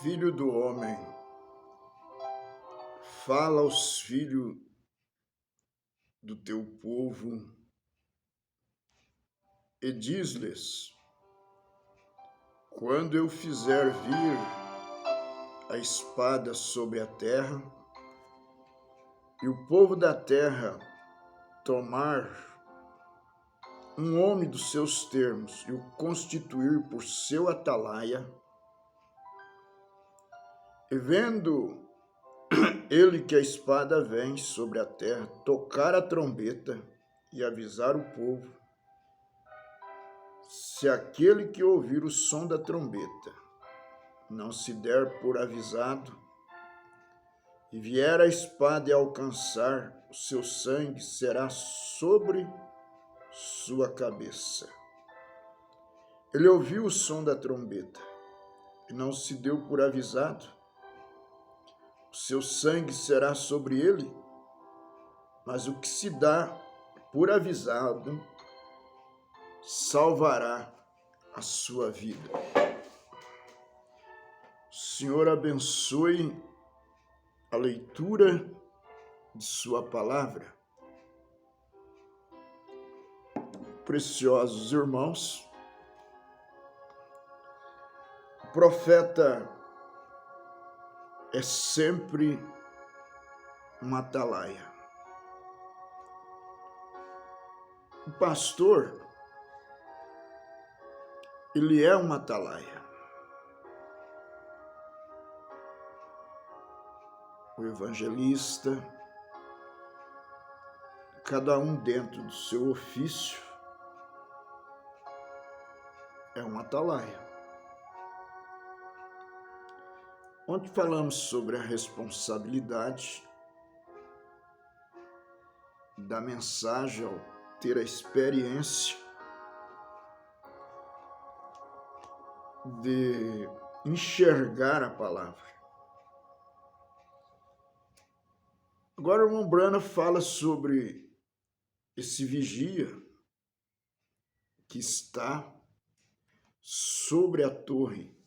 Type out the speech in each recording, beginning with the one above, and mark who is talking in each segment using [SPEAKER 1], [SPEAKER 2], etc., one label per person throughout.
[SPEAKER 1] Filho do homem, fala aos filhos do teu povo e diz-lhes: quando eu fizer vir a espada sobre a terra, e o povo da terra tomar um homem dos seus termos e o constituir por seu atalaia, e vendo ele que a espada vem sobre a terra, tocar a trombeta e avisar o povo, se aquele que ouvir o som da trombeta não se der por avisado, e vier a espada e alcançar, o seu sangue será sobre sua cabeça. Ele ouviu o som da trombeta e não se deu por avisado, o seu sangue será sobre ele, mas o que se dá por avisado salvará a sua vida. O Senhor abençoe a leitura de sua palavra. Preciosos irmãos, o profeta é sempre uma atalaia. O pastor, ele é uma atalaia. O evangelista, cada um dentro do seu ofício, é uma atalaia. Ontem falamos sobre a responsabilidade da mensagem ao ter a experiência de enxergar a palavra. Agora o irmão Brana fala sobre esse vigia que está sobre a torre.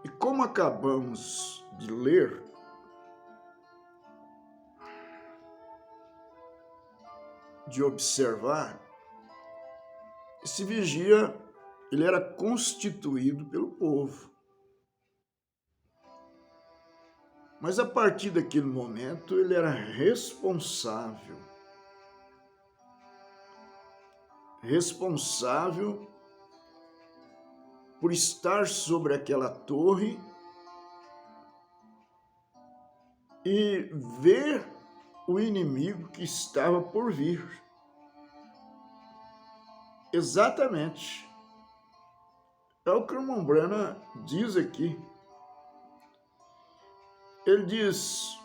[SPEAKER 1] E como acabamos de ler, de observar, esse vigia, ele era constituído pelo povo. Mas a partir daquele momento, ele era responsável por estar sobre aquela torre e ver o inimigo que estava por vir. Exatamente. É o que o irmão Brana diz aqui. Ele diz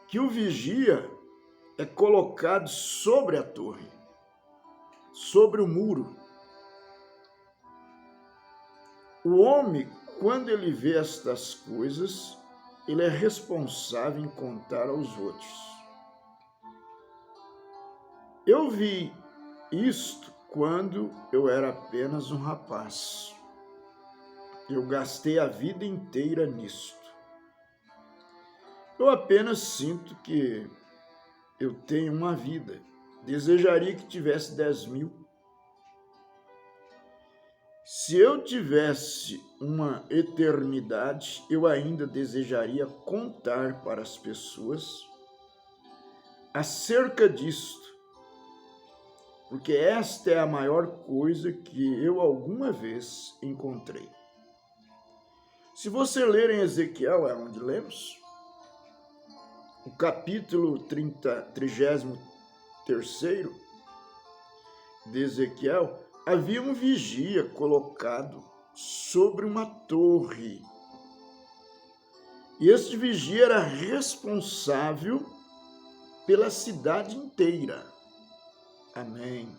[SPEAKER 1] que o vigia é colocado sobre a torre, sobre o muro. O homem, quando ele vê estas coisas, ele é responsável em contar aos outros. Eu vi isto quando eu era apenas um rapaz. Eu gastei a vida inteira nisto. Eu apenas sinto que eu tenho uma vida. Desejaria que tivesse 10.000. Se eu tivesse uma eternidade, eu ainda desejaria contar para as pessoas acerca disto, porque esta é a maior coisa que eu alguma vez encontrei. Se você ler em Ezequiel, é onde lemos, o capítulo 33º de Ezequiel, havia um vigia colocado sobre uma torre. E este vigia era responsável pela cidade inteira. Amém.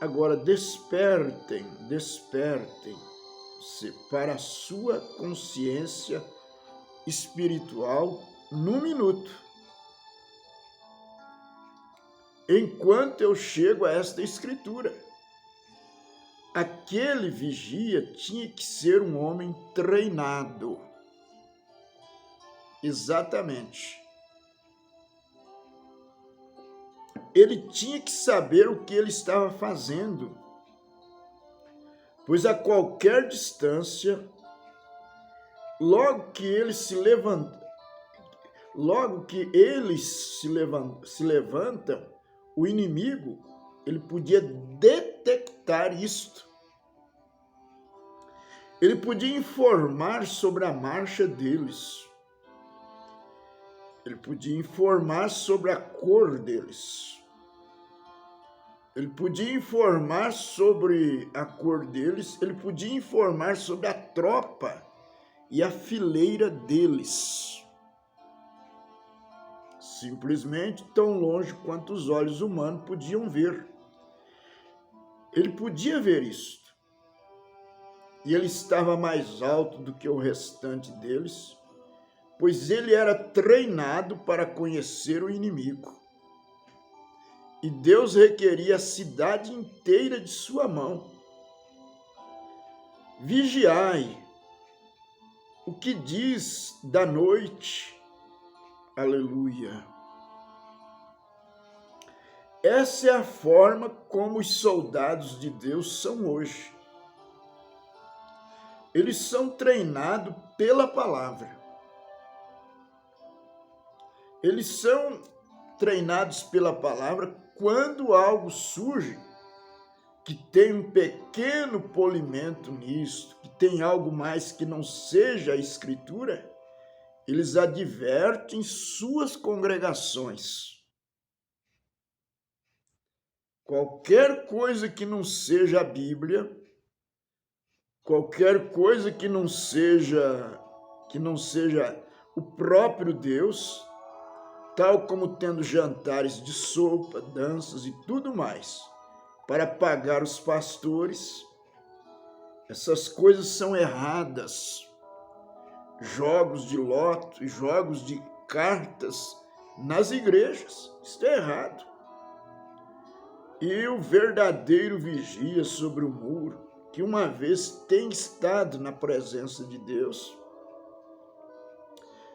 [SPEAKER 1] Agora despertem-se para a sua consciência espiritual num minuto. Enquanto eu chego a esta escritura. aquele vigia tinha que ser um homem treinado. Exatamente. Ele tinha que saber o que ele estava fazendo, pois a qualquer distância, logo que eles se levantam, o inimigo, ele podia detectar isto. Ele podia informar sobre a marcha deles. Ele podia informar sobre a cor deles. Ele podia informar sobre a cor deles, ele podia informar sobre a tropa e a fileira deles. Simplesmente tão longe quanto os olhos humanos podiam ver. Ele podia ver isto. E ele estava mais alto do que o restante deles, pois ele era treinado para conhecer o inimigo. E Deus requeria a cidade inteira de sua mão. Vigiai, o que diz da noite. Aleluia. Essa é a forma como os soldados de Deus são hoje. Eles são treinados pela palavra. Eles são treinados pela palavra quando algo surge que tem um pequeno polimento nisto, que tem algo mais que não seja a Escritura, eles advertem suas congregações. Qualquer coisa que não seja a Bíblia, qualquer coisa que não seja o próprio Deus, tal como tendo jantares de sopa, danças e tudo mais, para pagar os pastores, essas coisas são erradas. Jogos de loto e jogos de cartas nas igrejas, isso é errado. E o verdadeiro vigia sobre o muro, que uma vez tem estado na presença de Deus,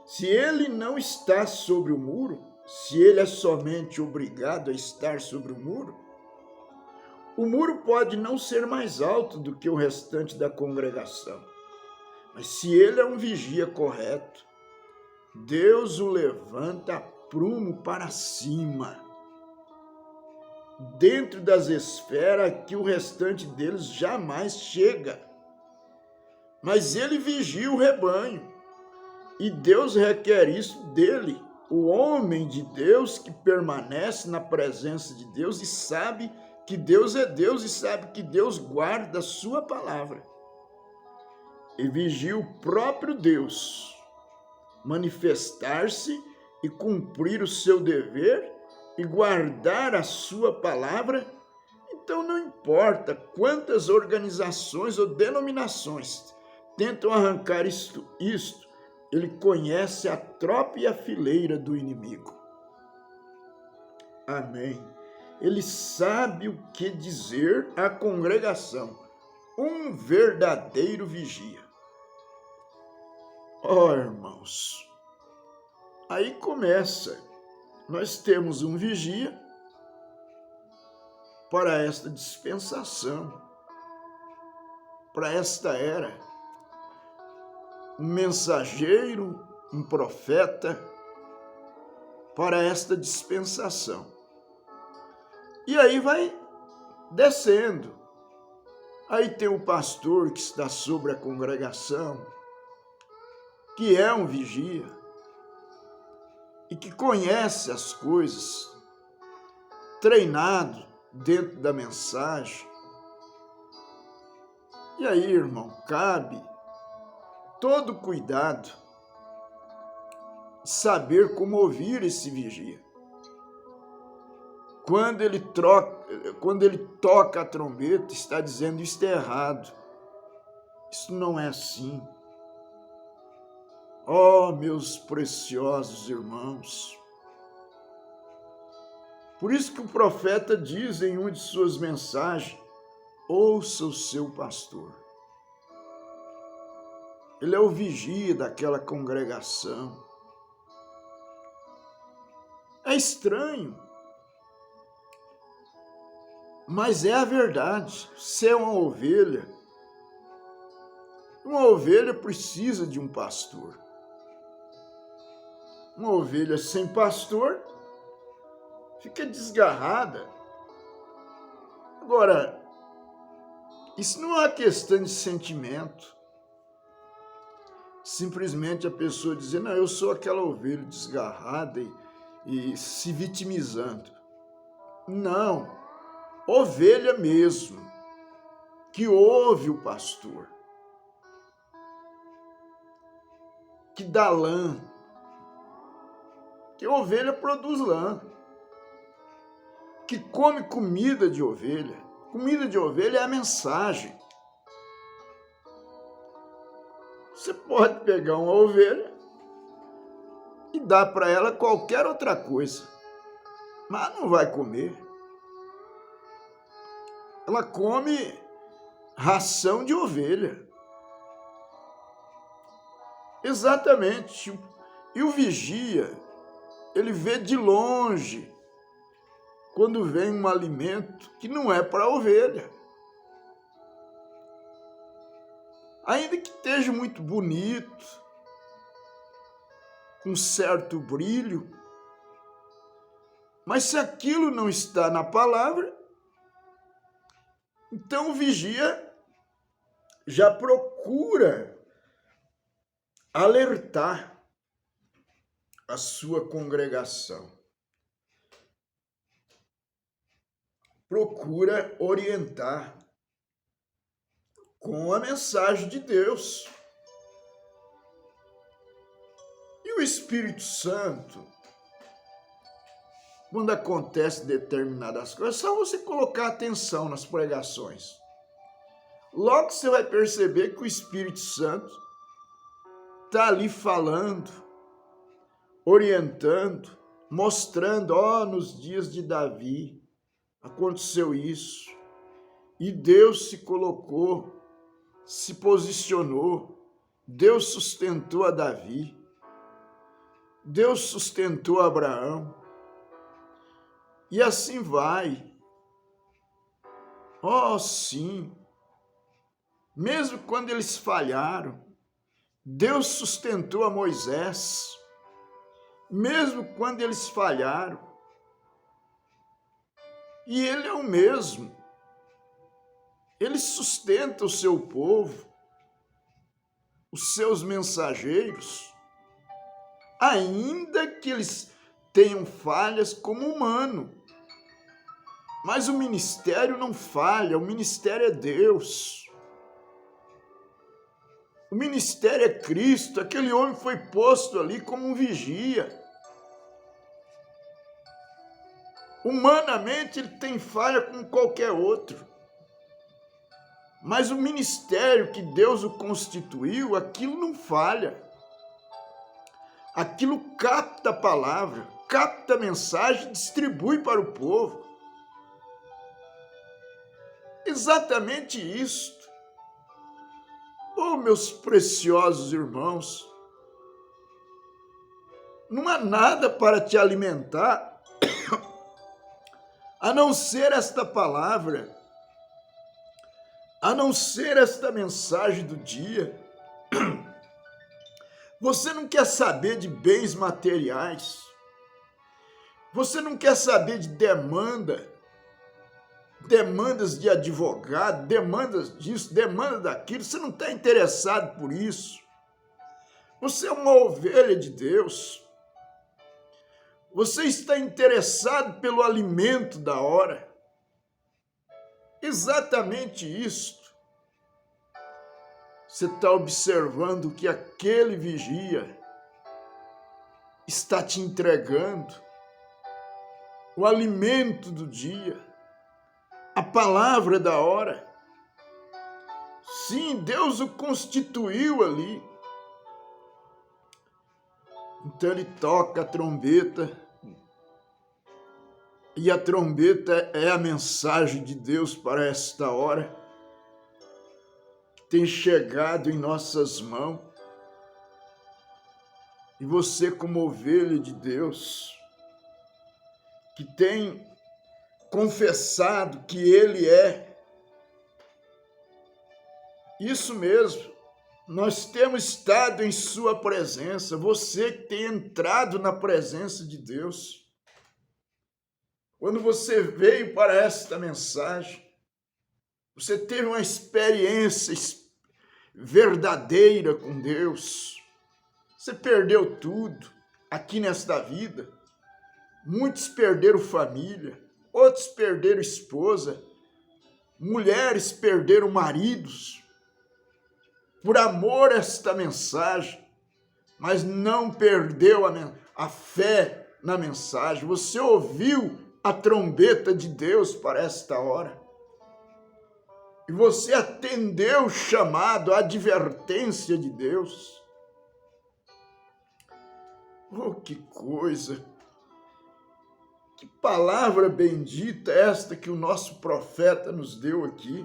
[SPEAKER 1] se ele não está sobre o muro, se ele é somente obrigado a estar sobre o muro pode não ser mais alto do que o restante da congregação. Mas se ele é um vigia correto, Deus o levanta a prumo para cima, dentro das esferas que o restante deles jamais chega. Mas ele vigia o rebanho. E Deus requer isso dele, o homem de Deus que permanece na presença de Deus e sabe que Deus é Deus e sabe que Deus guarda a sua palavra. E vigia o próprio Deus manifestar-se e cumprir o seu dever e guardar a sua palavra. Então não importa quantas organizações ou denominações tentam arrancar isto, ele conhece a tropa e a fileira do inimigo. Amém. Ele sabe o que dizer à congregação. Um verdadeiro vigia. Oh, irmãos, aí começa. Nós temos um vigia para esta dispensação, para esta era. Um mensageiro, um profeta para esta dispensação. E aí vai descendo. Aí tem o pastor que está sobre a congregação, que é um vigia e que conhece as coisas, treinado dentro da mensagem. E aí, irmão, cabe todo cuidado de saber como ouvir esse vigia. Quando ele toca a trombeta, está dizendo isto é errado. Isso não é assim. Oh, meus preciosos irmãos. Por isso que o profeta diz em uma de suas mensagens, ouça o seu pastor. Ele é o vigia daquela congregação. É estranho, mas é a verdade. Você é uma ovelha precisa de um pastor. Uma ovelha sem pastor fica desgarrada. Agora, isso não é uma questão de sentimento. Simplesmente a pessoa dizer, não, eu sou aquela ovelha desgarrada e se vitimizando. Não, ovelha mesmo, que ouve o pastor, que dá lã, que ovelha produz lã, que come comida de ovelha. Comida de ovelha é a mensagem. Você pode pegar uma ovelha e dar para ela qualquer outra coisa, mas não vai comer. Ela come ração de ovelha. Exatamente. E o vigia, ele vê de longe quando vem um alimento que não é para a ovelha. Ainda que esteja muito bonito, com certo brilho, mas se aquilo não está na palavra, então o vigia já procura alertar a sua congregação. Procura orientar com a mensagem de Deus. E o Espírito Santo, quando acontece determinadas coisas, é só você colocar atenção nas pregações. Logo você vai perceber que o Espírito Santo está ali falando, orientando, mostrando, nos dias de Davi aconteceu isso. E Deus se colocou, se posicionou, Deus sustentou a Davi, Deus sustentou Abraão, e assim vai. Sim, mesmo quando eles falharam, Deus sustentou a Moisés, mesmo quando eles falharam, e Ele é o mesmo. Ele sustenta o seu povo, os seus mensageiros, ainda que eles tenham falhas como humano. Mas o ministério não falha, o ministério é Deus. O ministério é Cristo, aquele homem foi posto ali como um vigia. Humanamente ele tem falha como qualquer outro. Mas o ministério que Deus o constituiu, aquilo não falha. Aquilo capta a palavra, capta a mensagem, distribui para o povo. Exatamente isto. Meus preciosos irmãos, não há nada para te alimentar a não ser esta palavra, a não ser esta mensagem do dia. Você não quer saber de bens materiais, você não quer saber de demandas de advogado, demandas disso, demandas daquilo, você não está interessado por isso. Você é uma ovelha de Deus. Você está interessado pelo alimento da hora. Exatamente isto. Você está observando que aquele vigia está te entregando o alimento do dia, a palavra da hora. Sim, Deus o constituiu ali. Então ele toca a trombeta E a trombeta é a mensagem de Deus para esta hora, que tem chegado em nossas mãos. E você, como ovelha de Deus, que tem confessado que Ele é, isso mesmo, nós temos estado em sua presença, você que tem entrado na presença de Deus. Quando você veio para esta mensagem, você teve uma experiência verdadeira com Deus. Você perdeu tudo aqui nesta vida. Muitos perderam família, outros perderam esposa, mulheres perderam maridos, por amor a esta mensagem, mas não perdeu a fé na mensagem. Você ouviu a trombeta de Deus para esta hora. E você atendeu o chamado, a advertência de Deus. Oh, que coisa! Que palavra bendita esta que o nosso profeta nos deu aqui.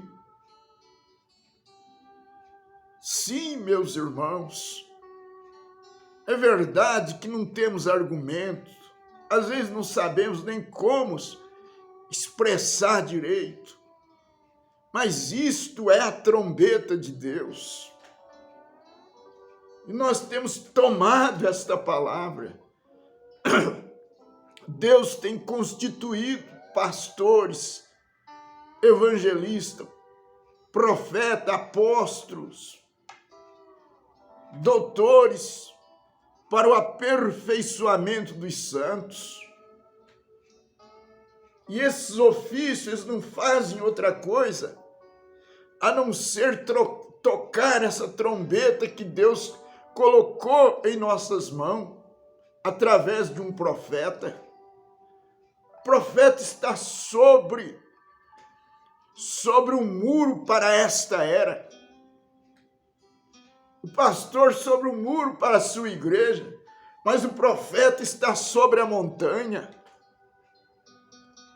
[SPEAKER 1] Sim, meus irmãos, é verdade que não temos argumentos, às vezes não sabemos nem como expressar direito, mas isto é a trombeta de Deus. E nós temos tomado esta palavra. Deus tem constituído pastores, evangelistas, profetas, apóstolos, doutores, para o aperfeiçoamento dos santos. E esses ofícios não fazem outra coisa a não ser tocar essa trombeta que Deus colocou em nossas mãos através de um profeta. O profeta está sobre um muro para esta era. O pastor sobre um muro para a sua igreja, mas o profeta está sobre a montanha.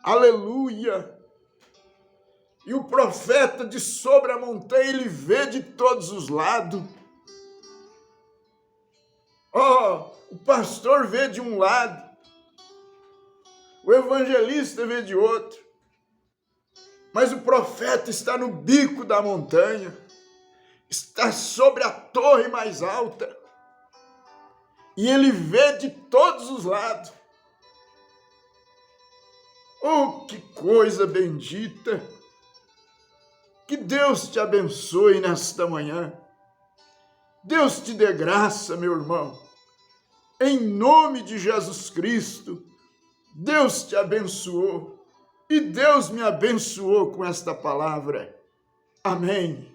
[SPEAKER 1] Aleluia! E o profeta de sobre a montanha, ele vê de todos os lados. O pastor vê de um lado, o evangelista vê de outro, mas o profeta está no bico da montanha, está sobre a torre mais alta, e ele vê de todos os lados. Oh, que coisa bendita! Que Deus te abençoe nesta manhã. Deus te dê graça, meu irmão. Em nome de Jesus Cristo, Deus te abençoou e Deus me abençoou com esta palavra. Amém.